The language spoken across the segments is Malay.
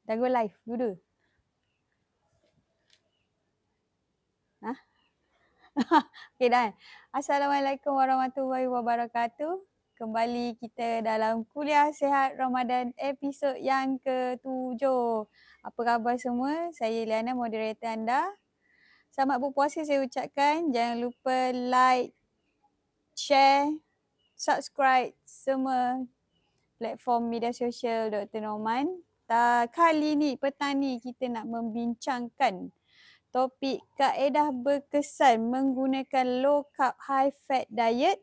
Dah go live dulu. Ha? Okey dah. Assalamualaikum warahmatullahi wabarakatuh. Kembali kita dalam kuliah sihat Ramadan episod yang ke-7. Apa khabar semua? Saya Liana, moderator anda. Selamat berpuasa saya ucapkan. Jangan lupa like, share, subscribe semua platform media sosial Dr. Norman. Kali ni, petang ni kita nak membincangkan topik kaedah berkesan menggunakan low carb high fat diet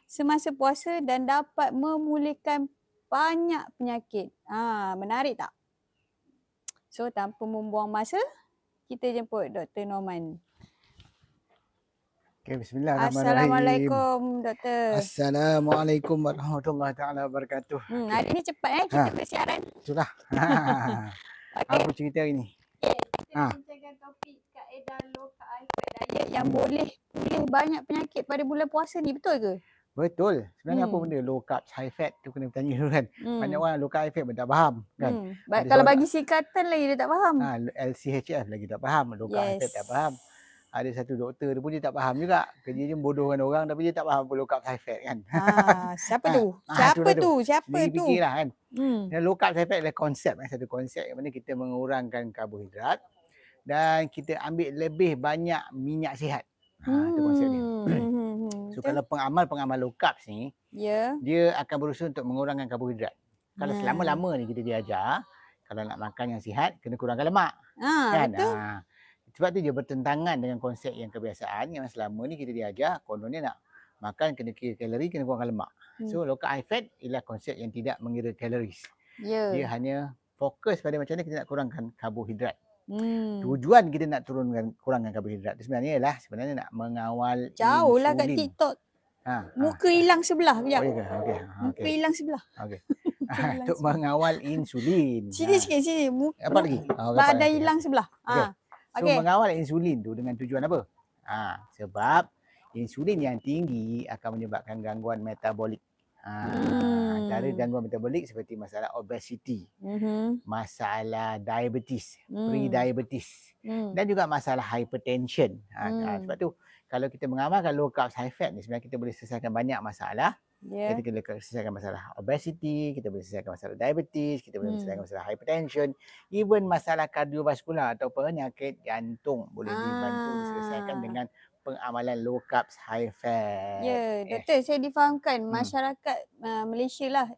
semasa puasa dan dapat memulihkan banyak penyakit. Menarik tak? So tanpa membuang masa, kita jemput Dr. Norman. Okay, bismillahirrahmanirrahim. Assalamualaikum Doktor. Assalamualaikum warahmatullahi taala wabarakatuh. Hari ni cepat kita bersiaran. Itulah. Okay. Apa cerita hari ni? Kita bincangkan topik kaedah low carb high fat diet yang boleh pulih banyak penyakit pada bulan puasa ni, betul ke? Betul. Sebenarnya apa benda low carb high fat tu kena bertanya dulu kan. Banyak orang low carb high fat pun tak faham kan. Kalau bagi singkatan lagi dia tak faham. LCHF lagi tak faham, low carb high fat tak faham. Ada satu doktor tu pun dia tak faham juga. Kerja dia bodohkan orang tapi dia tak faham apa low carb high fat kan. Siapa tu? Siapa tu? Dia fikirlah kan. Low carb high fat adalah konsep, satu konsep yang mana kita mengurangkan karbohidrat dan kita ambil lebih banyak minyak sihat. Itu konsep dia. So kalau pengamal low carb ni, dia akan berusaha untuk mengurangkan karbohidrat. Kalau selama-lama ni kita diajar, kalau nak makan yang sihat, kena kurangkan lemak. Kan? Betul. Sebab tu dia bertentangan dengan konsep yang kebiasaan yang selama ni kita diajar, kononnya nak makan kena kira kalori, kena kurangkan lemak. So low carb high fat ialah konsep yang tidak mengira kaloris. Dia hanya fokus pada macam mana kita nak kurangkan karbohidrat. Tujuan kita nak kurangkan karbohidrat tu sebenarnya nak mengawal jauh lah kat insulin. TikTok. Muka hilang sebelah sekejap. Muka hilang sebelah. Untuk mengawal insulin. Sini sikit, sini. Apa lagi? Badan hilang sebelah. So mengawal insulin tu dengan tujuan apa? Sebab insulin yang tinggi akan menyebabkan gangguan metabolik. Antara gangguan metabolik seperti masalah obesity, masalah diabetes, pre-diabetes dan juga masalah hypertension. Sebab tu kalau kita mengamalkan low carb high fat ni sebenarnya kita boleh selesaikan banyak masalah. Kita boleh selesaikan masalah obesity, kita boleh selesaikan masalah diabetes, kita boleh selesaikan masalah hypertension, even masalah kardiovaskular atau penyakit jantung boleh dibantu diselesaikan dengan pengamalan low carb high fat. Doktor, saya difahamkan masyarakat Malaysia lah,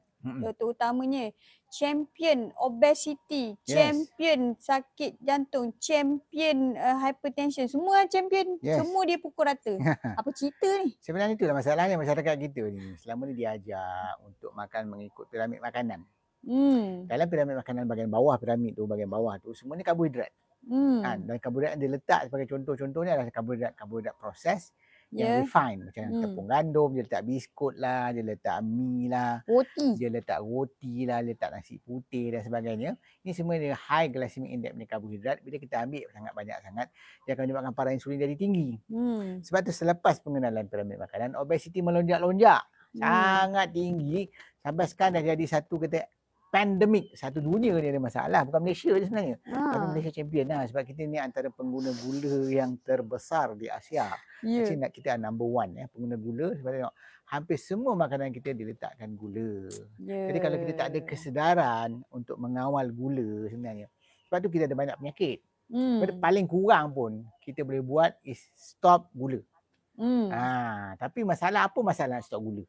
terutamanya champion obesity, champion sakit jantung, champion hypertension, semua champion, semua dia pukul rata. Apa cerita ni? Sebenarnya itulah masalahnya masyarakat kita ni. Selama ni diajar untuk makan mengikut piramid makanan. Dalam piramid makanan bahagian bawah tu semua ni karbohidrat. Dan karbohidrat yang dia letak sebagai contohnya adalah karbohidrat proses yang refined, macam tepung gandum, dia letak biskut lah, dia letak mi lah, dia letak roti lah, dia letak nasi putih dan sebagainya. Ini semua dia high glycemic index punya karbohidrat. Bila kita ambil banyak sangat, dia akan menyebabkan paras insulin jadi tinggi. Sebab tu selepas pengenalan piramid makanan, obesity melonjak-lonjak, sangat tinggi sampai sekarang dah jadi satu pandemik. Satu dunia ni ada masalah. Bukan Malaysia je sebenarnya. Tapi Malaysia champion lah. Sebab kita ni antara pengguna gula yang terbesar di Asia. Actually kita number one pengguna gula. Sebab tengok hampir semua makanan kita diletakkan gula. Jadi kalau kita tak ada kesedaran untuk mengawal gula sebenarnya. Sebab tu kita ada banyak penyakit. Paling kurang pun kita boleh buat is stop gula. Tapi apa masalah nak stop gula?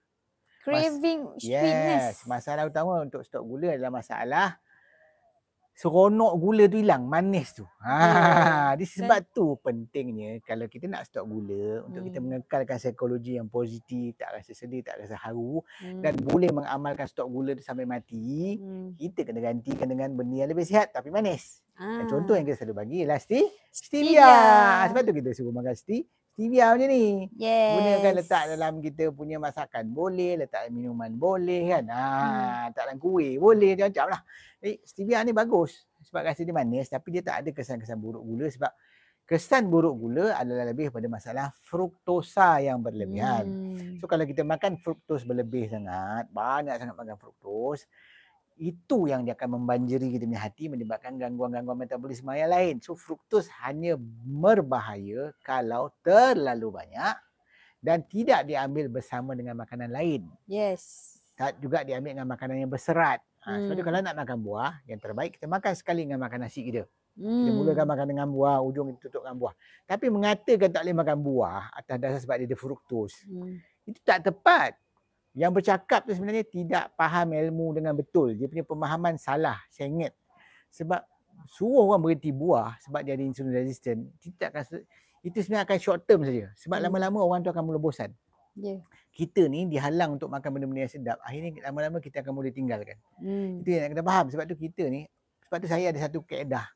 Craving sweetness. Masalah utama untuk stop gula adalah masalah seronok gula tu hilang, manis tu. Sebab tu pentingnya kalau kita nak stop gula, untuk kita mengekalkan psikologi yang positif, tak rasa sedih, tak rasa haru dan boleh mengamalkan stop gula tu sampai mati, kita kena gantikan dengan benda yang lebih sihat tapi manis. Contoh yang kita selalu bagi ialah stevia. Sebab tu kita suruh makan stevia macam ni. Gunakan letak dalam kita punya masakan boleh, letak dalam minuman boleh kan. Letak dalam kuih boleh, macam-macam lah. Stevia ni bagus sebab rasa dia manis tapi dia tak ada kesan-kesan buruk gula sebab kesan buruk gula adalah lebih pada masalah fruktosa yang berlebihan. So kalau kita makan fruktos berlebih sangat, banyak sangat makan fruktos, itu yang dia akan membanjiri kita punya hati, menyebabkan gangguan-gangguan metabolisme yang lain. So fruktos hanya berbahaya kalau terlalu banyak dan tidak diambil bersama dengan makanan lain. Yes. Tak juga diambil dengan makanan yang berserat. Sebab tu kalau nak makan buah, yang terbaik kita makan sekali dengan makan nasi kita. Kita mulakan makan dengan buah, ujung kita tutup dengan buah. Tapi mengatakan tak boleh makan buah atas dasar sebab dia ada fruktos, itu tak tepat. Yang bercakap tu sebenarnya tidak faham ilmu dengan betul. Dia punya pemahaman salah, sengit. Sebab suruh orang berhenti buah sebab dia ada insulin resistant, itu sebenarnya akan short term saja. Sebab lama-lama orang tu akan mula bosan. Kita ni dihalang untuk makan benda-benda yang sedap. Akhirnya lama-lama kita akan mula tinggalkan. Itu yang kena faham. Sebab tu kita ni, sebab tu saya ada satu kaedah.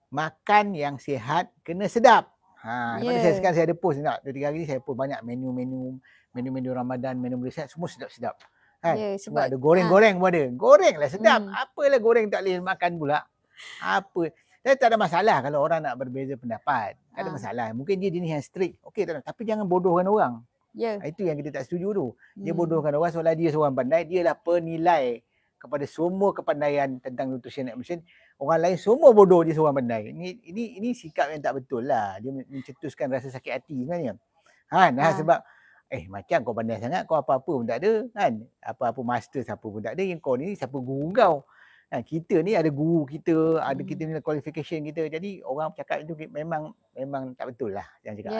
Makan yang sihat kena sedap. Sebab tu sekarang saya ada post tak? 2-3 hari ni saya post banyak menu Ramadan, menu sihat, semua sedap-sedap. Kan? Sebab ada goreng-goreng pun ada. Goreng lah sedap. Apalah goreng tak boleh makan pula. Apa? Dan tak ada masalah kalau orang nak berbeza pendapat. Tak ada masalah. Mungkin dia jenis yang strict. Okey, tak ada. Tapi jangan bodohkan orang. Itu yang kita tak setuju tu. Dia bodohkan orang seolah dia seorang pandai. Dia lah penilai kepada semua kepandaian tentang nutrition and nutrition. Orang lain semua bodoh, dia seorang pandai. Ini sikap yang tak betul lah. Dia mencetuskan rasa sakit hati sebenarnya. Sebab macam kau pandai sangat, kau apa-apa pun tak ada kan. Apa-apa master siapa pun tak ada. Yang kau ni siapa guru kau? Kita ni ada guru kita, ada kita ni qualification kita. Jadi orang cakap itu memang tak betul lah. Jangan cakap.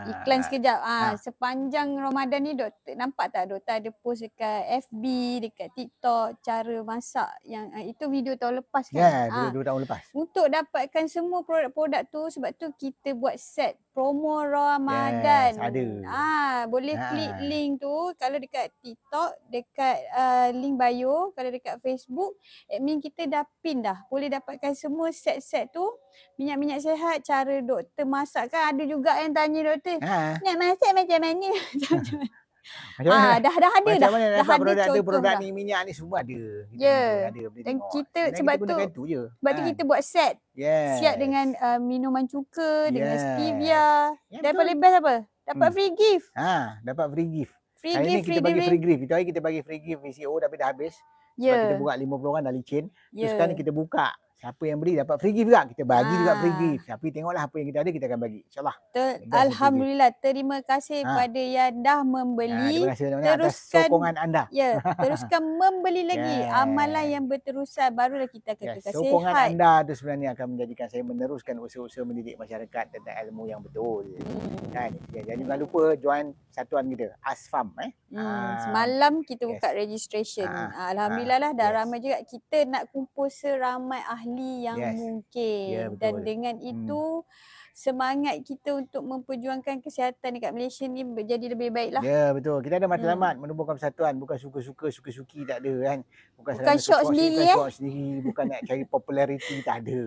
Iklan sekejap. Sepanjang Ramadan ni doktor nampak tak doktor ada post dekat FB, dekat TikTok cara masak yang itu video tahun lepas kan? Ya, 2 tahun lepas. Untuk dapatkan semua produk-produk tu, sebab tu kita buat set promo Ramadan. Yes, ada. Boleh klik link tu kalau dekat TikTok, dekat link bio, kalau dekat Facebook, admin kita dah pin dah. Boleh dapatkan semua set-set tu. Minyak-minyak sihat, cara doktor masak kan. Ada juga yang tanya doktor, nak masak macam mana? Dah ada dah. Dah ada produk ni, minyak ni semua ada. Ada. Dan kita sebab tu kita buat set. Siap dengan minuman cuka, dengan stevia. Dan paling best apa? Dapat free gift. Dapat free gift. Hari ni kita bagi free gift. Itu hari kita bagi free gift VCO tapi dah habis. Sebab kita buka 50 orang dah licin. Terus sekarang ni kita buka. Siapa yang beli dapat free gift juga. Kita bagi juga free gift. Tapi tengoklah apa yang kita ada, kita akan bagi. InsyaAllah. Alhamdulillah. Terima kasih kepada yang dah membeli. Terima kasih atas sokongan anda. Teruskan membeli lagi. Amalan yang berterusan. Barulah kita akan kekal sokongan sihat. anda tu sebenarnya akan menjadikan saya meneruskan usaha-usaha mendidik masyarakat tentang ilmu yang betul. Jadi jangan lupa join satuan kita. ASFAM. Semalam kita buka registration. Alhamdulillah lah. Dah ramai juga. Kita nak kumpul seramai ahli yang mungkin. Dan dengan itu semangat kita untuk memperjuangkan kesihatan dekat Malaysia ni jadi lebih baik lah. Ya betul. Kita ada matlamat menubuhkan persatuan. Bukan suka-suka, suki-suki tak ada kan. Bukan syok sendiri bukan nak cari populariti, tak ada.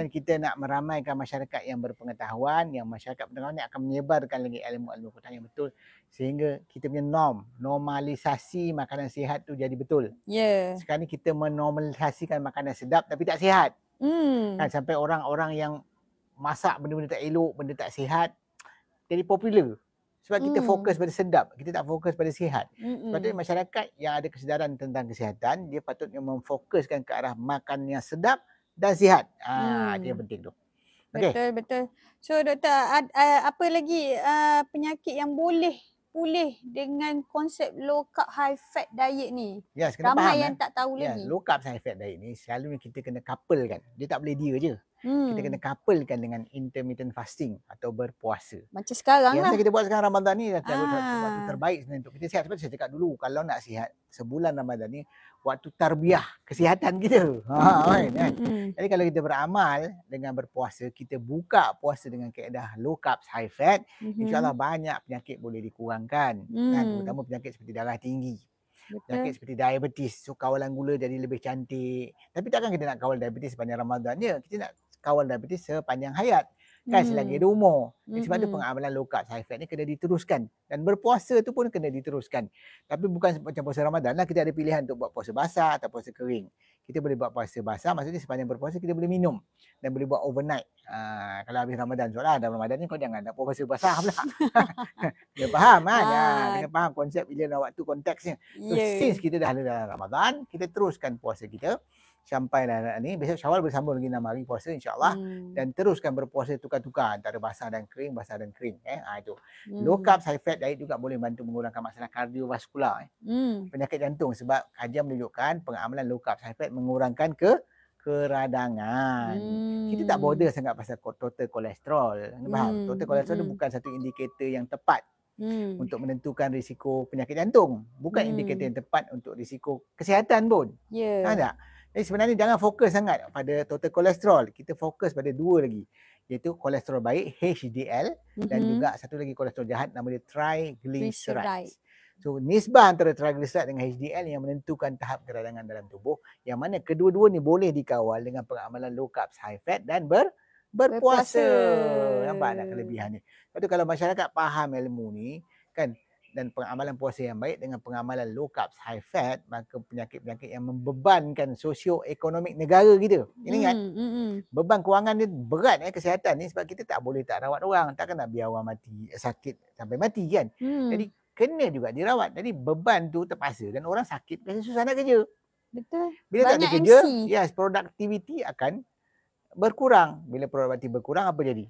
Dan kita nak meramaikan masyarakat yang berpengetahuan, yang masyarakat pengetahuan ni akan menyebarkan lagi ilmu-ilmu pengetahuan yang betul sehingga kita punya normalisasi makanan sihat tu jadi betul. Sekarang ni kita menormalisasikan makanan sedap tapi tak sihat. Kan sampai orang-orang yang masak benda-benda tak elok, benda tak sihat jadi popular. Sebab kita fokus pada sedap, kita tak fokus pada sihat. Sebab tu masyarakat yang ada kesedaran tentang kesihatan, dia patutnya memfokuskan ke arah makan yang sedap dan sihat. Itu yang penting tu. Betul. So doktor, apa lagi penyakit yang boleh pulih dengan konsep low carb high fat diet ni? Ramai yang tak tahu lagi. Low carb high fat diet ni selalunya kita kena couplekan. Dia tak boleh dia je. Kita kena couplekan dengan intermittent fasting atau berpuasa. Macam sekarang lah. Yang kita buat sekarang Ramadan ni waktu terbaik sebenarnya untuk kita sihat. Sebab saya cakap dulu, kalau nak sihat sebulan Ramadan ni waktu tarbiyah kesihatan kita. Jadi kalau kita beramal dengan berpuasa, kita buka puasa dengan kaedah low carb high fat, insyaAllah banyak penyakit boleh dikurangkan. Terutama penyakit seperti darah tinggi. Penyakit seperti diabetes. So kawalan gula jadi lebih cantik. Tapi takkan kita nak kawal diabetes sepanjang Ramadan je. Kita nak kawal diabetes sepanjang hayat. Kan selagi ada umur. Sebab tu pengamalan low carb high fat ni kena diteruskan. Dan berpuasa tu pun kena diteruskan. Tapi bukan macam puasa Ramadan lah, kita ada pilihan untuk buat puasa basah atau puasa kering. Kita boleh buat puasa basah, maksudnya sepanjang berpuasa kita boleh minum. Dan boleh buat overnight. Kalau habis Ramadan, soalan dalam Ramadan ni kau jangan nak puasa basah pula. Dia faham kan? Kena faham konsep bila dan waktu konteksnya. So since kita dah ada dalam Ramadan, kita teruskan puasa kita. Sampailah ni, besok Syawal bersambung lagi 6 hari puasa insyaAllah. Dan teruskan berpuasa tukar-tukar antara basah dan kering, basah dan kering. Itu. Low carb, high fat diet juga boleh bantu mengurangkan masalah kardiovaskular. Penyakit jantung, sebab kajian menunjukkan pengamalan low carb, high fat mengurangkan keradangan. Kita tak bother sangat pasal total kolesterol. Faham? Total kolesterol itu bukan satu indikator yang tepat untuk menentukan risiko penyakit jantung. Bukan indikator yang tepat untuk risiko kesihatan pun. Faham tak? Jadi sebenarnya jangan fokus sangat pada total kolesterol. Kita fokus pada dua lagi. Iaitu kolesterol baik, HDL. Dan juga satu lagi kolesterol jahat, nama dia triglycerides. So nisbah antara triglyceride dengan HDL yang menentukan tahap keradangan dalam tubuh. Yang mana kedua-dua ni boleh dikawal dengan pengamalan low carb, high fat dan berpuasa. Nampak tak kelebihan ni? Lepas tu kalau masyarakat faham ilmu ni kan, dan pengamalan puasa yang baik dengan pengamalan low carb, high fat, maka penyakit-penyakit yang membebankan sosioekonomik negara kita. Ini ingat, beban kewangan ni berat kesihatan ni, sebab kita tak boleh tak rawat orang. Takkan nak biar orang mati, sakit sampai mati kan. Jadi kena juga dirawat. Jadi beban tu terpaksa dan orang sakit biasa susah nak kerja. Betul. Bila banyak tak ada kerja, MC. productivity akan berkurang. Bila produktiviti berkurang, apa jadi?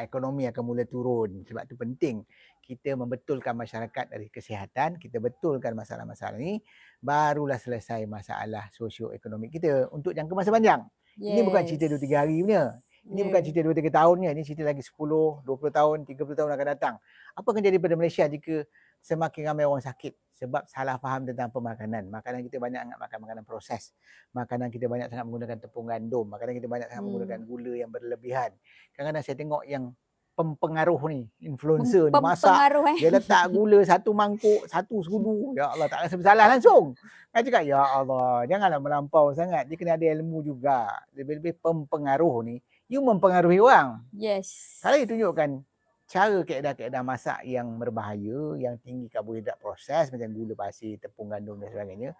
Ekonomi akan mula turun. Sebab tu penting kita membetulkan masyarakat dari kesihatan, kita betulkan masalah-masalah ni, barulah selesai masalah sosioekonomik kita untuk jangka masa panjang. Ini bukan cerita 2-3 hari punya. Ini bukan cerita 2-3 tahunnya. Ini cerita lagi 10, 20 tahun, 30 tahun akan datang. Apa akan jadi pada Malaysia jika semakin ramai orang sakit sebab salah faham tentang pemakanan. Makanan kita banyak sangat makan makanan proses. Makanan kita banyak sangat menggunakan tepung gandum. Makanan kita banyak sangat menggunakan gula yang berlebihan. Kadang-kadang saya tengok yang pempengaruh ni, influencer ni masak, dia letak gula satu mangkuk, satu sudu. Ya Allah, tak rasa bersalah langsung. Saya cakap, ya Allah, janganlah melampau sangat. Dia kena ada ilmu juga. Lebih-lebih pempengaruh ni, you mempengaruhi orang. Yes. Kalau you tunjukkan cara kaedah-kaedah masak yang berbahaya, yang tinggi karbohidrat proses macam gula pasir, tepung gandum dan sebagainya,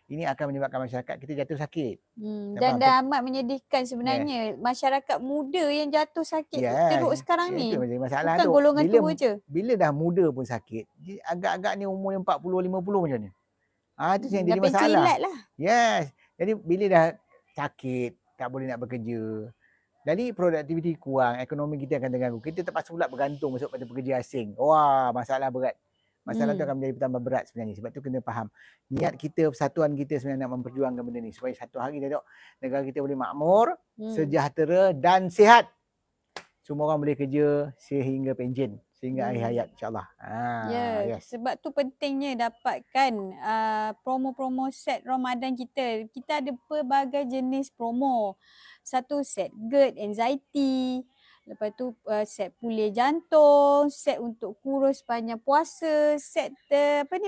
ini akan menyebabkan masyarakat kita jatuh sakit. Dan dah amat menyedihkan sebenarnya. Masyarakat muda yang jatuh sakit teruk sekarang ni. Itu menjadi masalah. Bukan golongan tua je. Bila dah muda pun sakit, agak-agak ni umur 40-50 macam ni. Itu yang jadi masalah. Cilat lah. Yes. Jadi bila dah sakit, tak boleh nak bekerja, jadi produktiviti kurang, ekonomi kita akan terganggu. Kita terpaksa pula bergantung masuk pada pekerja asing. Wah, masalah berat. Masalah tu akan menjadi bertambah berat sebenarnya. Sebab tu kena faham. Niat kita, persatuan kita sebenarnya nak memperjuangkan benda ni. Supaya satu hari tengok negara kita boleh makmur, sejahtera dan sihat. Semua orang boleh kerja sehingga penjen. Sehingga akhir hayat insyaAllah. Yes. Sebab tu pentingnya dapatkan promo-promo set Ramadan kita. Kita ada pelbagai jenis promo. Satu set GERD, anxiety. Lepas tu set pulih jantung, set untuk kurus sepanjang puasa, set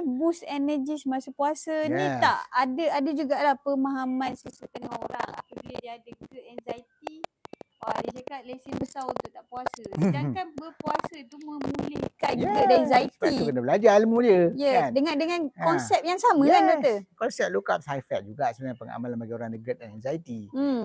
boost energy semasa puasa. Ni tak ada jugalah pemahaman sesetengah orang apabila dia ada GERD, anxiety. Dia cakap lesen besar untuk tak puasa. Sedangkan berpuasa tu memulihkan GERD dan anxiety. Sebab tu kena belajar ilmu dia. Kan? Dengan konsep yang sama kan doktor? Konsep low carb high fat juga sebenarnya pengamalan bagi orang ada GERD dan anxiety.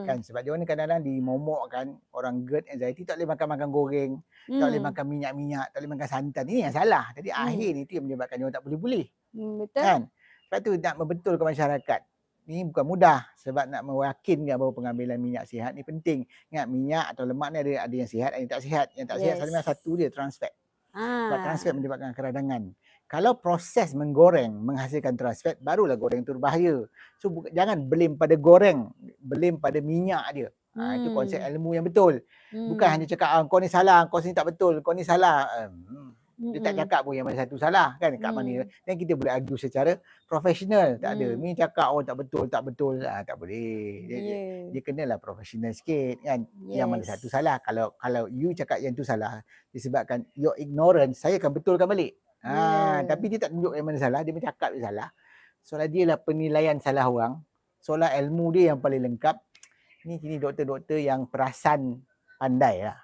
Kan? Sebab dia ni kadang-kadang dimomokkan orang GERD, anxiety tak boleh makan goreng, tak boleh makan minyak-minyak, tak boleh makan santan. Ini yang salah. Jadi akhir ni tu yang menyebabkan dia orang tak boleh pulih. Betul. Kan? Sebab tu nak membetulkan masyarakat. Ni bukan mudah sebab nak meyakinkan bahawa pengambilan minyak sihat ni penting. Ingat minyak atau lemak ni ada yang sihat, ada yang tak sihat. Yang tak sihat salah satu dia trans fat. Sebab trans fat menyebabkan keradangan. Kalau proses menggoreng menghasilkan trans fat, barulah goreng tu berbahaya. So jangan blame pada goreng, blame pada minyak dia. Itu konsep ilmu yang betul. Bukan hanya cakap kau ni salah, kau ni tak betul, kau ni salah. Dia tak cakap pun yang mana satu salah kan kat mana. Dan kita boleh argue secara profesional. Tak ada. Ni cakap tak betul. Tak boleh. Dia kenalah profesional sikit kan. Yang mana satu salah. Kalau you cakap yang tu salah, disebabkan your ignorance, saya akan betulkan balik. Tapi dia tak tunjuk yang mana salah. Dia bercakap dia salah. Soalan dia lah penilaian salah orang. Soalan ilmu dia yang paling lengkap. Ni doktor-doktor yang perasan pandai lah.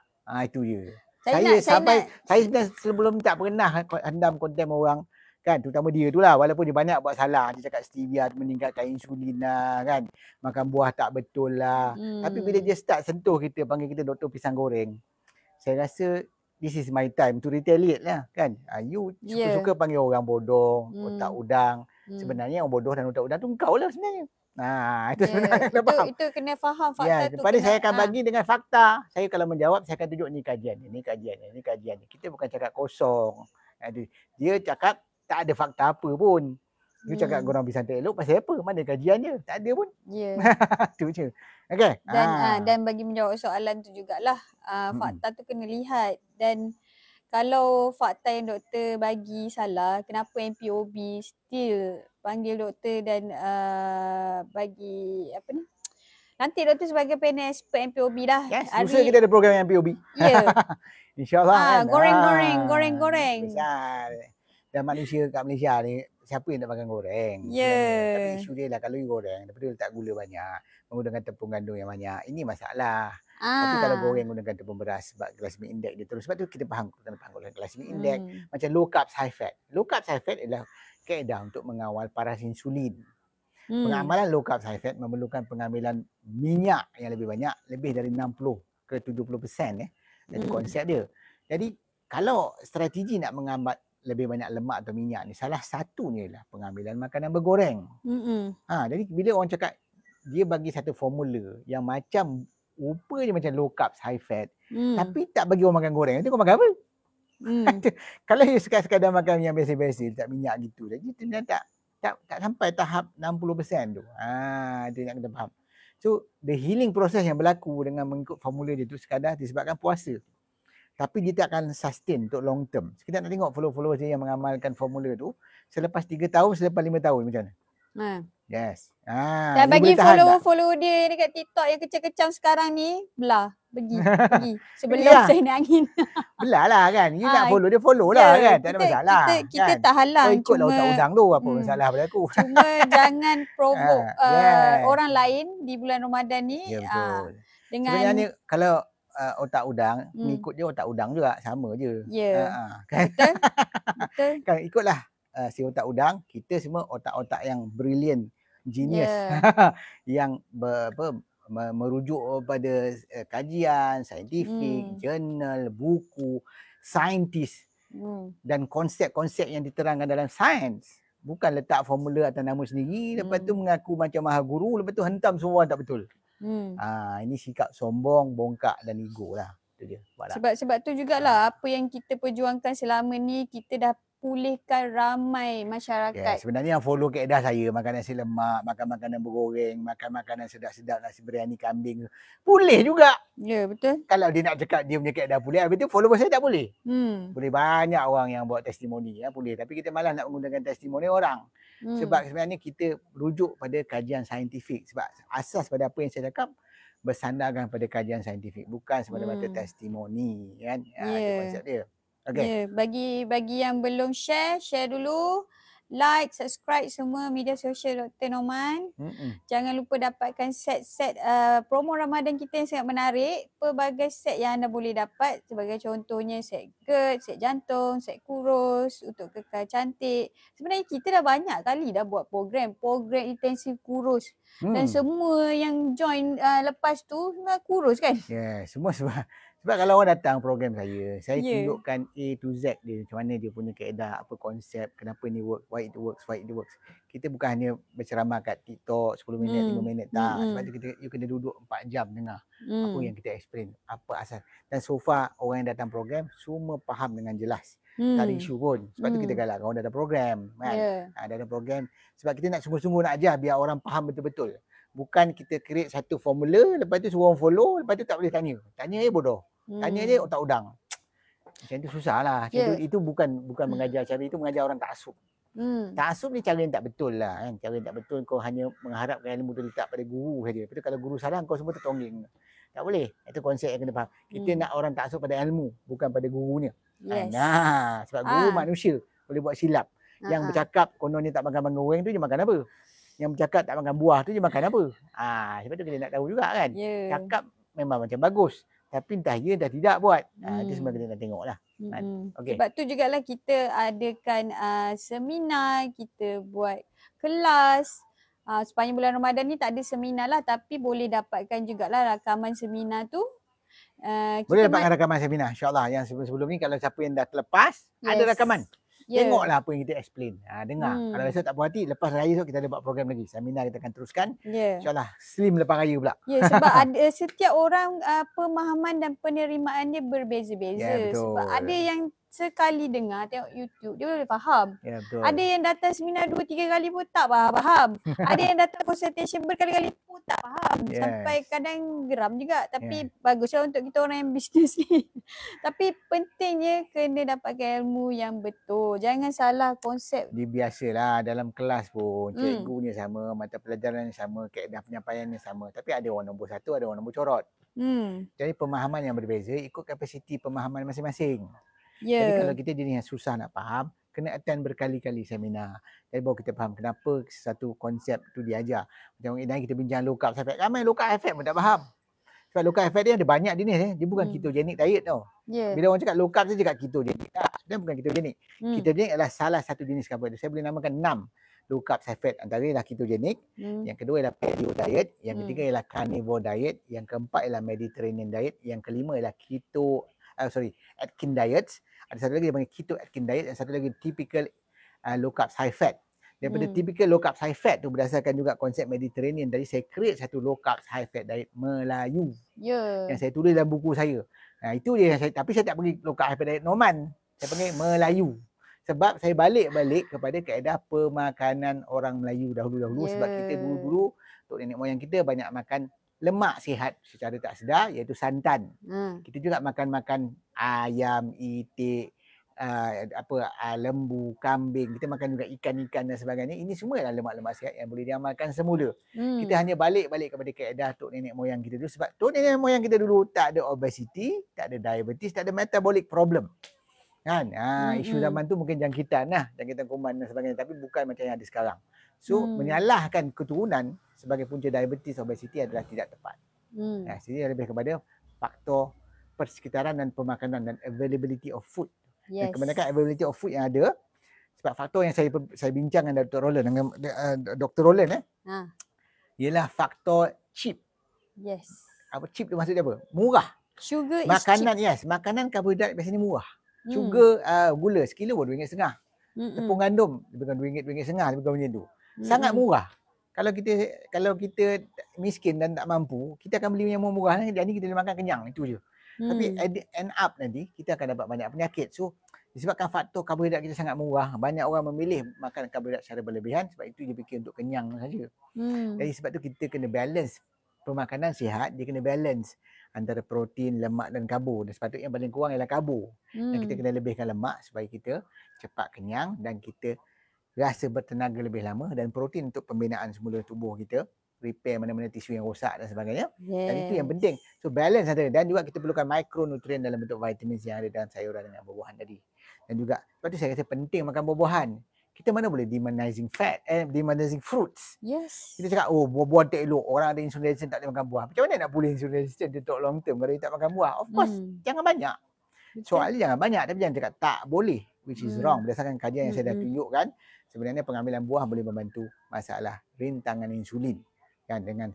Itu je. Saya sebenarnya sebelum tak pernah hentam konten orang kan, terutama dia tu lah, walaupun dia banyak buat salah, dia cakap stevia meningkatkan insulin lah kan, makan buah tak betul lah. Tapi bila dia start sentuh kita, panggil kita doktor pisang goreng, saya rasa this is my time to retaliate lah kan. You suka-suka panggil orang bodoh, otak udang. Sebenarnya yang bodoh dan otak udang tu engkau lah sebenarnya. Itu sebenarnya itu kena faham fakta tu. Lepas ni saya akan bagi dengan fakta. Saya kalau menjawab, saya akan tunjuk ni kajian ni. Kita bukan cakap kosong. Dia cakap tak ada fakta apa pun. Dia cakap korang pisang tak elok pasal apa? Mana kajian dia? Tak ada pun. Tu je. Okay. Dan bagi menjawab soalan tu jugalah, fakta tu kena lihat. Dan kalau fakta yang doktor bagi salah, kenapa MPOB still panggil doktor dan bagi apa ni? Nanti doktor sebagai PNS per MPOB dah. Yes, lusa kita ada program MPOB. Ya. InsyaAllah kan. Goreng. Besar. Dan manusia kat Malaysia ni, siapa yang nak makan goreng? Tapi isu dia lah, kalau you goreng, lepas tu letak gula banyak, menggunakan tepung gandum yang banyak, ini masalah. Tapi kalau goreng gunakan tepung beras, sebab glycemic index dia terus. Sebab tu kita faham glycemic index. Macam low carb high fat. Low carb high fat adalah kaedah untuk mengawal paras insulin. Pengamalan low carb high fat memerlukan pengambilan minyak yang lebih banyak, lebih dari 60 ke 70%. Itu konsep dia. Jadi kalau strategi nak mengambil lebih banyak lemak atau minyak ni, salah satunya ialah pengambilan makanan bergoreng. Jadi bila orang cakap dia bagi satu formula yang macam rupa dia macam low carb high fat, tapi tak bagi orang makan goreng, nanti kau makan apa? Kalau you sekadar makan yang biasa-biasa, tak minyak gitu, jadi ternyata tak sampai tahap 60% tu. Itu yang kita faham. So the healing process yang berlaku dengan mengikut formula dia tu sekadar disebabkan puasa. Tapi dia tak akan sustain untuk long term. Kita nak tengok follower saya yang mengamalkan formula tu selepas 3 tahun, selepas 5 tahun macam mana? Yes. Dan bagi follower dia dekat TikTok yang kecam-kecam sekarang ni, belah. Pergi. Sebelum saya nak angin. Belah lah kan. You nak follow, dia follow lah kan. Tak ada masalah. Kita tak halang. Ikutlah otak udang tu. Apa masalah pada aku. Cuma jangan provoke orang lain di bulan Ramadan ni. Ya betul. Sebenarnya kalau otak udang, mengikut dia otak udang juga, sama je. Kan? Betul. Kan ikutlah si otak udang, kita semua otak-otak yang brilliant, genius. Yang merujuk pada kajian, saintifik, jurnal, buku, saintis dan konsep-konsep yang diterangkan dalam sains. Bukan letak formula atau nama sendiri, lepas tu mengaku macam maha guru, lepas tu hentam semua tak betul. Ini sikap sombong, bongkak dan ego lah. Itu dia. Sebab tu jugalah apa yang kita perjuangkan selama ni, kita dah pulihkan ramai masyarakat. Sebenarnya yang follow kaedah saya, makan nasi lemak, makan makanan bergoreng, makan makanan sedap-sedap, nasi biryani kambing, boleh juga. Ya, betul. Kalau dia nak cakap dia punya kaedah boleh, habis tu follower saya tak boleh. Boleh banyak orang yang buat testimoni, boleh. Tapi kita malah nak menggunakan testimoni orang. Sebab sebenarnya kita rujuk pada kajian saintifik. Sebab asas pada apa yang saya cakap, bersandarkan pada kajian saintifik, bukan semata-mata testimoni kan. Itu konsep dia. Okay. Bagi yang belum share dulu. Like, subscribe semua media sosial Dr. Norman. Jangan lupa dapatkan set-set promo Ramadan kita yang sangat menarik. Pelbagai set yang anda boleh dapat. Sebagai contohnya set GERD, set jantung, set kurus untuk kekal cantik. Sebenarnya kita dah banyak kali dah buat program intensif kurus. Dan semua yang join lepas tu kurus kan? Semua sebab kalau orang datang program saya tunjukkan A to Z dia, macam mana dia punya kaedah, apa konsep, kenapa ni work, why it works. Kita bukan hanya berceramah kat TikTok 10 minit, 5 minit, tak. Sebab tu you kena duduk 4 jam dengar apa yang kita explain, apa asal. Dan so far orang yang datang program semua faham dengan jelas. Tak ada isu pun. Sebab tu kita galak orang dah ada program kan. Dah ada program sebab kita nak sungguh-sungguh nak ajar biar orang faham betul-betul. Bukan kita create satu formula, lepas tu suruh orang follow, lepas tu tak boleh tanya. Tanya je bodoh. Tanya je otak udang. Macam tu susah lah. Itu bukan mengajar cara itu, mengajar orang taksub. Taksub ni cara yang tak betul lah kan. Cara yang tak betul, kau hanya mengharapkan ilmu tu letak pada guru saja. Lepas tu kalau guru salah, kau semua tertongging. Tak boleh. Itu konsep yang kena faham. Kita nak orang taksub pada ilmu, bukan pada gurunya. Sebab guru manusia, boleh buat silap. Yang bercakap kononnya tak makan goreng tu, dia makan apa? Yang bercakap tak makan buah tu, dia makan apa? Sebab tu kita nak tahu juga kan. Cakap memang macam bagus. tapi entah ya dah tidak buat. Itu semua kita nak tengok lah. Okay. Sebab tu jugalah kita adakan seminar, kita buat kelas. Sepanjang bulan Ramadan ni tak ada seminar lah, tapi boleh dapatkan jugalah rakaman seminar tu. Boleh dapatkan rakaman seminar, insyaAllah. Yang sebelum ni kalau siapa yang dah terlepas, ada rakaman. Tengoklah apa yang kita explain. Dengar. Kalau rasa tak puas hati, lepas raya tu kita ada buat program lagi. Seminar kita akan teruskan. InsyaAllah slim lepas raya pula. Sebab ada setiap orang pemahaman dan penerimaan dia berbeza-beza. Sebab ada yang sekali dengar tengok YouTube, dia boleh faham. Ada yang datang seminar 2-3 kali pun tak faham. Ada yang datang consultation berkali-kali pun tak faham. Sampai kadang geram juga. Tapi baguslah untuk kita orang yang bisnes ni. Tapi pentingnya kena dapatkan ilmu yang betul. Jangan salah konsep. Dia biasalah dalam kelas pun. Cikgunya sama, mata pelajaran sama, kaedah penyampaiannya sama. Tapi ada orang nombor 1, ada orang nombor corot. Jadi pemahaman yang berbeza ikut kapasiti pemahaman masing-masing. Jadi kalau kita jenis yang susah nak faham, kena attend berkali-kali seminar. Jadi baru kita faham kenapa satu konsep tu diajar. Macam ini kita bincang low carb effect. Ramai low carb effect pun tak faham. Sebab low carb effect dia ada banyak jenis. Dia bukan ketogenic diet tau. Bila orang cakap low carb, dia cakap ketogenic. Tak, dia bukan ketogenic. Ketogenic adalah salah satu jenis karbohidrat. Saya boleh namakan 6 low carb effect. Antara ialah ketogenic. Yang kedua ialah paleo diet. Yang ketiga ialah carnivore diet. Yang keempat ialah Mediterranean diet. Yang kelima ialah Atkins diet. Ada satu lagi dia panggil keto Atkins diet, dan satu lagi typical low carb high fat. Daripada typical low carb high fat tu berdasarkan juga konsep Mediterranean tadi, saya create satu low carb high fat diet Melayu. Yang saya tulis dalam buku saya. Itu dia tapi saya tak pergi low carb high fat diet Norman. Saya panggil Melayu. Sebab saya balik kepada kaedah pemakanan orang Melayu dahulu-dahulu. Sebab kita dulu-dulu tok nenek moyang kita banyak makan lemak sihat secara tak sedar, iaitu santan. Kita juga makan ayam, itik, lembu, kambing. Kita makan juga ikan-ikan dan sebagainya. Ini semua adalah lemak-lemak sihat yang boleh diamalkan semula. Kita hanya balik kepada kaedah tok nenek moyang kita dulu. Sebab tok nenek moyang kita dulu tak ada obesity, tak ada diabetes, tak ada metabolic problem. Kan? Isu zaman tu mungkin jangkitan kuman dan sebagainya. Tapi bukan macam yang ada sekarang. So, menyalahkan keturunan sebagai punca diabetes, obesity adalah tidak tepat. Jadi lebih kepada faktor persekitaran dan pemakanan dan availability of food. Dan kebanyakan availability of food yang ada, sebab faktor yang saya bincang dengan Dr. Roland, Dr. Roland ialah faktor cheap. Apa cheap tu maksudnya apa? Murah. Sugar makanan is cheap. Makanan karbohidrat biasanya murah. Sugar, gula sekilo pun RM2.5. Tepung gandum lebih kurang RM2.5, lebih kurang macam tu. Sangat murah. Kalau kita miskin dan tak mampu, kita akan beli yang murah, jadi kita boleh makan kenyang, itu je. Tapi end up nanti kita akan dapat banyak penyakit. So disebabkan faktor karbohidrat kita sangat murah, banyak orang memilih makan karbohidrat secara berlebihan sebab itu dia fikir untuk kenyang saja. Jadi sebab tu kita kena balance pemakanan sihat, dia kena balance antara protein, lemak dan karbo. Dan sepatutnya yang paling kurang ialah karbo. Dan kita kena lebihkan lemak supaya kita cepat kenyang dan kita rasa bertenaga lebih lama, dan protein untuk pembinaan semula tubuh kita, repair mana-mana tisu yang rosak dan sebagainya. Dan itu yang penting. So balance antara, dan juga kita perlukan mikronutrien dalam bentuk vitamin yang ada dalam sayuran dan buah-buahan tadi. Dan juga sebab tu saya rasa penting makan buah-buahan. Kita mana boleh demonizing demonizing fruits. Kita cakap buah-buahan tak elok, orang ada insulin resistant tak boleh makan buah. Macam mana nak boleh insulin resistant untuk long term kalau dia tak makan buah? Of course, jangan banyak. Soalnya jangan banyak, tapi jangan cakap tak boleh, which is wrong. Berdasarkan kajian yang saya dah tunjukkan, sebenarnya pengambilan buah boleh membantu masalah rintangan insulin kan, dengan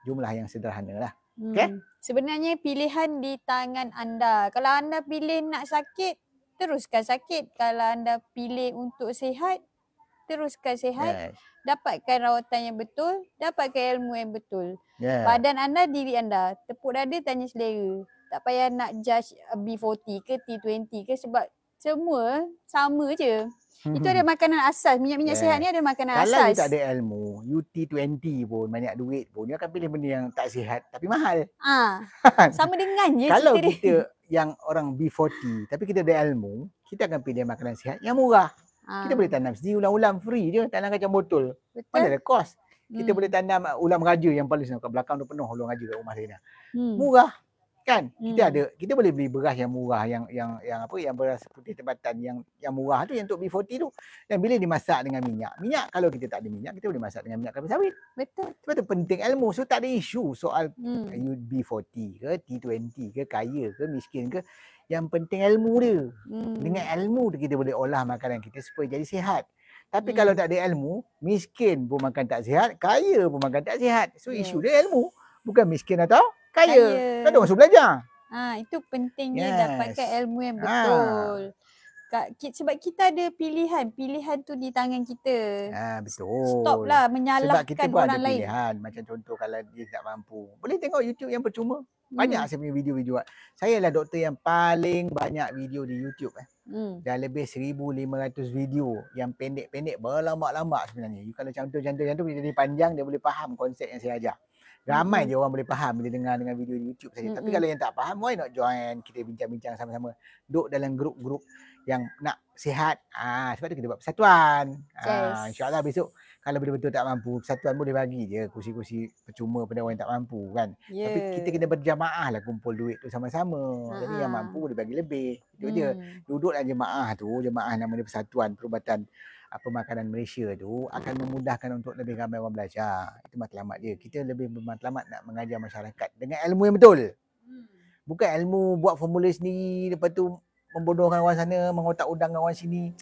jumlah yang sederhana lah. Okay? Sebenarnya pilihan di tangan anda. Kalau anda pilih nak sakit, teruskan sakit. Kalau anda pilih untuk sihat, teruskan sihat. Dapatkan rawatan yang betul, dapatkan ilmu yang betul. Badan anda, diri anda. Tepuk dada, tanya selera. Tak payah nak judge B40 ke T20 ke, sebab semua sama je. Itu ada makanan asas. Minyak-minyak sihat ni ada makanan Kalau asas. Kalau you tak ada ilmu, UT20 pun banyak duit pun, you akan pilih benda yang tak sihat tapi mahal. Sama dengan je. Kalau kita yang orang B40 tapi kita ada ilmu, kita akan pilih makanan sihat yang murah. Kita boleh tanam sendiri, ulam-ulam free je, tanam kacang botol. Mana ada kos. Kita boleh tanam ulam raja yang paling senang. Kat belakang tu penuh ulam raja kat rumah saya. Murah. Kan? Kita boleh beli beras yang murah, yang beras putih tempatan yang murah tu, yang untuk B40 tu. Dan bila dimasak dengan minyak kalau kita tak ada minyak, kita boleh masak dengan minyak kelapa sawit. Betul. Sebab tu penting ilmu. So tak ada isu soal you B40 ke, T20 ke, kaya ke, miskin ke. Yang penting ilmu dia. Dengan ilmu tu kita boleh olah makanan kita supaya jadi sihat. Tapi kalau tak ada ilmu, miskin pun makan tak sihat, kaya pun makan tak sihat. So isu dia ilmu. Bukan miskin atau kaya. Tak ada orang suruh belajar. Itu pentingnya dapatkan ilmu yang betul. Sebab kita ada pilihan. Pilihan tu di tangan kita. Betul. Stop lah menyalahkan orang lain. Sebab kita pun ada pilihan. Macam contoh kalau dia tak mampu. Boleh tengok YouTube yang percuma. Banyak saya punya video-video. Saya lah doktor yang paling banyak video di YouTube. Dah lebih 1,500 video yang pendek-pendek berlama-lama sebenarnya. You kalau contoh-contoh boleh jadi panjang, dia boleh faham konsep yang saya ajar. Ramai je orang boleh faham bila dengar dengan video di YouTube saja. Tapi kalau yang tak faham, why not join kita bincang-bincang sama-sama. Duduk dalam grup-grup yang nak sihat. Sebab tu kita buat persatuan. InsyaAllah besok kalau betul-betul tak mampu, persatuan boleh bagi je kursi-kursi percuma pada orang yang tak mampu kan. Tapi kita kena berjamaah lah kumpul duit tu sama-sama. Jadi yang mampu boleh bagi lebih. Itu je. Duduklah jemaah tu, jemaah nama dia Persatuan Perubatan Pemakanan Malaysia tu akan memudahkan untuk lebih ramai orang belajar. Itu matlamat dia. Kita lebih bermatlamat nak mengajar masyarakat dengan ilmu yang betul. Bukan ilmu buat formula sendiri, lepas tu membodohkan orang sana, mengotak udangkan orang sini.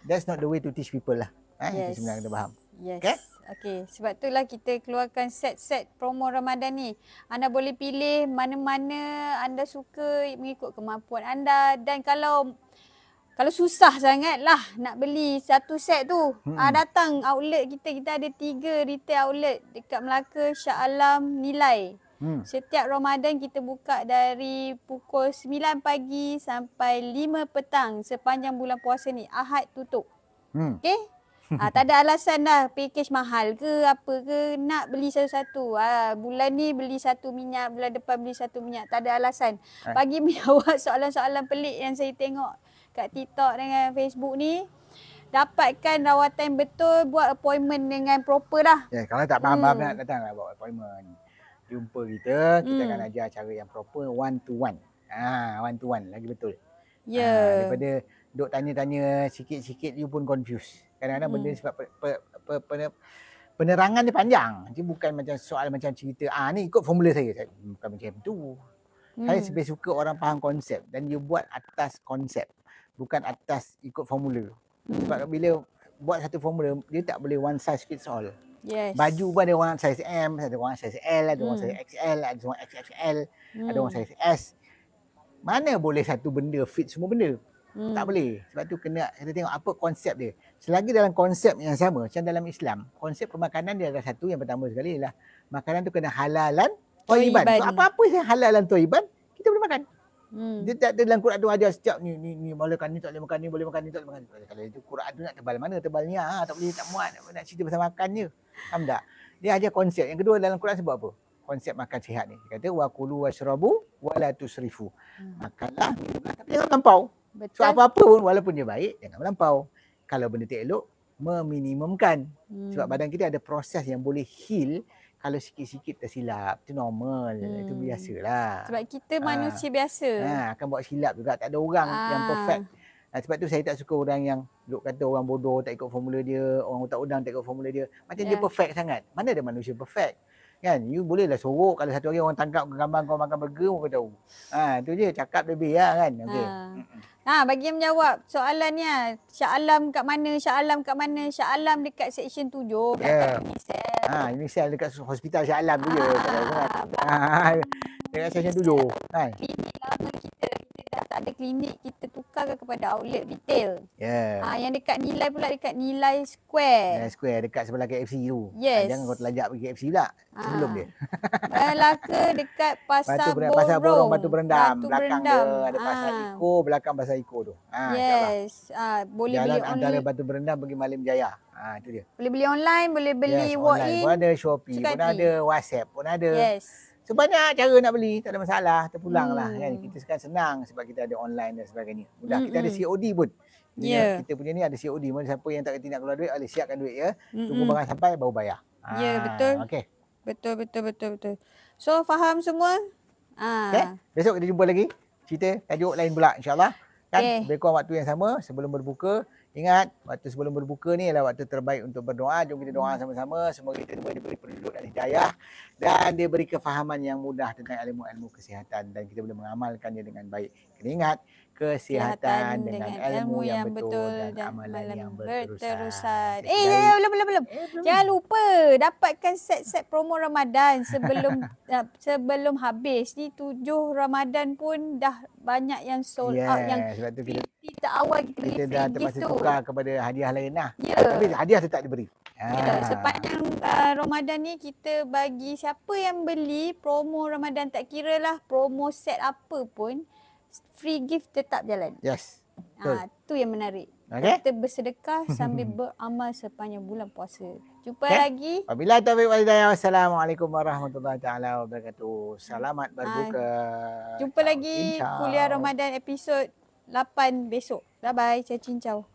That's not the way to teach people lah. Itu sebenarnya kita faham. Yes. Okay. Sebab itulah kita keluarkan set-set promo Ramadan ni. Anda boleh pilih mana-mana anda suka mengikut kemampuan anda. Dan kalau susah sangat lah nak beli satu set tu, datang outlet kita. Kita ada 3 retail outlet dekat Melaka, Shah Alam, Nilai. Setiap Ramadan kita buka dari pukul 9 pagi sampai 5 petang sepanjang bulan puasa ni. Ahad tutup. Okay? Tak ada alasan dah package mahal ke apa ke, nak beli satu-satu. Bulan ni beli satu minyak, bulan depan beli satu minyak. Tak ada alasan. Bagi menjawab soalan-soalan pelik yang saya tengok kat TikTok dengan Facebook ni, dapatkan rawatan betul, buat appointment dengan proper lah. Kalau tak faham nak datang lah buat appointment. Jumpa kita akan ajar cara yang proper, one to one. One to one lagi betul. Daripada duk tanya-tanya sikit-sikit you pun confuse. Kadang-kadang benda ni sebab penerangan dia panjang. Dia bukan macam soal macam cerita, ni ikut formula saya. Bukan macam tu. Saya lebih suka orang faham konsep dan you buat atas konsep. Bukan atas ikut formula. Sebab bila buat satu formula, dia tak boleh one size fits all. Baju pun ada orang size M, ada orang size L, ada orang size XL, ada orang XXL, ada orang size S. Mana boleh satu benda fit semua benda? Tak boleh. Sebab tu kita tengok apa konsep dia. Selagi dalam konsep yang sama, macam dalam Islam, konsep pemakanan dia ada satu, yang pertama sekali ialah makanan tu kena halalan thayyiban. So apa-apa yang halalan thayyiban, kita boleh makan. Dia tak ada dalam Quran tu ajar setiap ni boleh makan ni, tak boleh makan ni, boleh makan ni, tak boleh makan ni. Kalau itu Quran tu nak tebal mana? Tebal ni tak boleh, tak muat. Nak cerita pasal makan je. Faham tak? Dia ajar konsep. Yang kedua dalam Quran sebab apa? Konsep makan sihat ni. Dia kata wa kulu washrabu wa la tusrifu. Makanlah, minumlah, tapi jangan melampau. So apa-apa pun walaupun dia baik, jangan melampau. Kalau benda tak elok, meminimumkan. Sebab badan kita ada proses yang boleh heal kalau sikit-sikit tersilap. Itu normal. Itu biasalah. Sebab kita manusia biasa. Akan buat silap juga. Tak ada orang yang perfect. Sebab tu saya tak suka orang yang duk kata orang bodoh tak ikut formula dia, orang otak udang tak ikut formula dia. Macam dia perfect sangat. Mana ada manusia perfect? Kan? You bolehlah sorok kalau satu hari orang tangkap gambar kau makan burger, kau tahu. Tu je, cakap lebih lah kan. Okay. Bagi yang menjawab soalan ni, Shah Alam kat mana? Shah Alam kat mana? Shah Alam dekat section 7 belakang Unicef. Unicef dekat hospital Shah Alam tu je. Dekat section 7. Klinik lama kita dah tak ada klinik, kita tukarkan kepada outlet retail. Yang dekat Nilai pula, dekat Nilai Square. Nilai Square dekat sebelah KFC tu. Jangan kau terlajak pergi KFC pula. Sebelum dia. Melaka dekat Pasar Borong. Pasar Borong, Batu Berendam. Belakang dia ada Pasar Iko, belakang Pasar Iko tu. Boleh jalan beli online. Antara Batu Berendam pergi Malim Jaya. Itu dia. Boleh beli online, boleh beli walk-in. Pun ada Shopee, pun ada WhatsApp, pun ada. So banyak cara nak beli, tak ada masalah, terpulang lah kan. Kita sekarang senang sebab kita ada online dan sebagainya. Mudah, kita ada COD pun. Kita punya ni ada COD. Mana siapa yang tak kerti nak keluar duit, boleh siapkan duit ya. Tunggu barang sampai baru bayar. Betul. Okay. Betul. So faham semua? Okay? Besok kita jumpa lagi. Cerita tajuk lain pula insyaAllah. Kan? Lebih kurang waktu yang sama sebelum berbuka. Ingat, waktu sebelum berbuka ni adalah waktu terbaik untuk berdoa. Jom kita doa sama-sama. Semoga kita diberi penduduk dan hidayah. Dan dia beri kefahaman yang mudah tentang ilmu-ilmu kesihatan. Dan kita boleh mengamalkannya dengan baik. Kena ingat, kesihatan dengan ilmu yang betul dan amalan yang berterusan. Belum. Jangan lupa dapatkan set-set promo Ramadan sebelum habis. Ni 7 Ramadan pun dah banyak yang sold out. Yang sebab tu kita awal kita dah terpaksa tukar kepada hadiah lain lah. Ya. Tapi hadiah tetap diberi. Ya, sepanjang Ramadan ni kita bagi siapa yang beli promo Ramadan, tak kira lah promo set apa pun, free gift tetap jalan. Yes. Tu yang menarik. Okay. Kita bersedekah sambil beramal sepanjang bulan puasa. Jumpa lagi. Wabillahi taufiq wal hidayah. Wassalamualaikum warahmatullahi taala wabarakatuh. Selamat berbuka. Jumpa lagi kuliah Ramadan episod 8 besok. Bye bye. Ciao cincau.